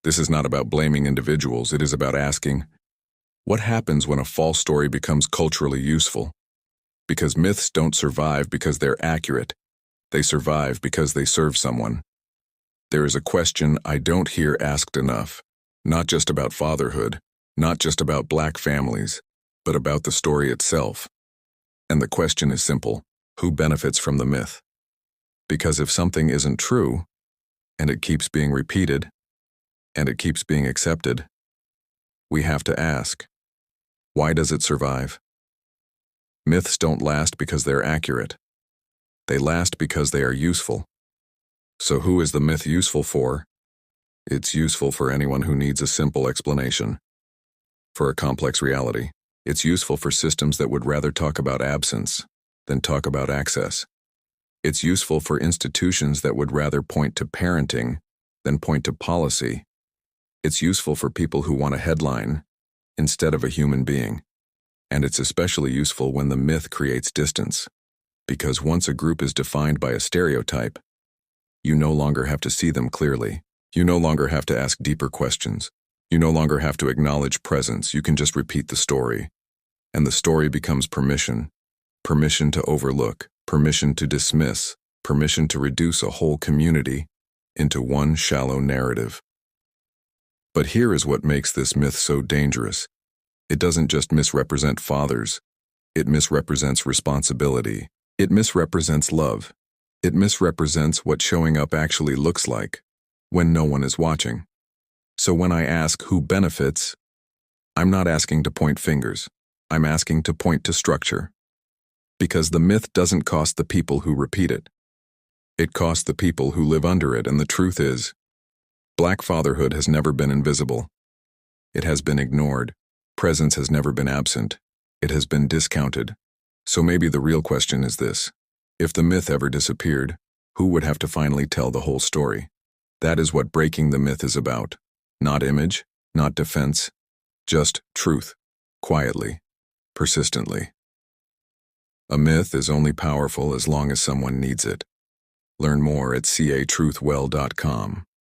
This is not about blaming individuals, it is about asking, what happens when a false story becomes culturally useful? Because myths don't survive because they're accurate. They survive because they serve someone. There is a question I don't hear asked enough, not just about fatherhood, not just about Black families, but about the story itself. And the question is simple: who benefits from the myth? Because if something isn't true, and it keeps being repeated, and it keeps being accepted, we have to ask, why does it survive? Myths don't last because they're accurate. They last because they are useful. So who is the myth useful for? It's useful for anyone who needs a simple explanation. For a complex reality, it's useful for systems that would rather talk about absence than talk about access. It's useful for institutions that would rather point to parenting than point to policy. It's useful for people who want a headline instead of a human being. And it's especially useful when the myth creates distance. Because once a group is defined by a stereotype, you no longer have to see them clearly. You no longer have to ask deeper questions. You no longer have to acknowledge presence. You can just repeat the story. And the story becomes permission. Permission to overlook, permission to dismiss, permission to reduce a whole community into one shallow narrative. But here is what makes this myth so dangerous. It doesn't just misrepresent fathers. It misrepresents responsibility. It misrepresents love. It misrepresents what showing up actually looks like when no one is watching. So when I ask who benefits, I'm not asking to point fingers. I'm asking to point to structure. Because the myth doesn't cost the people who repeat it. It costs the people who live under it, and the truth is, Black fatherhood has never been invisible. It has been ignored. Presence has never been absent. It has been discounted. So maybe the real question is this: if the myth ever disappeared, who would have to finally tell the whole story? That is what breaking the myth is about. Not image, not defense, just truth, quietly, persistently. A myth is only powerful as long as someone needs it. Learn more at Truthwell.com.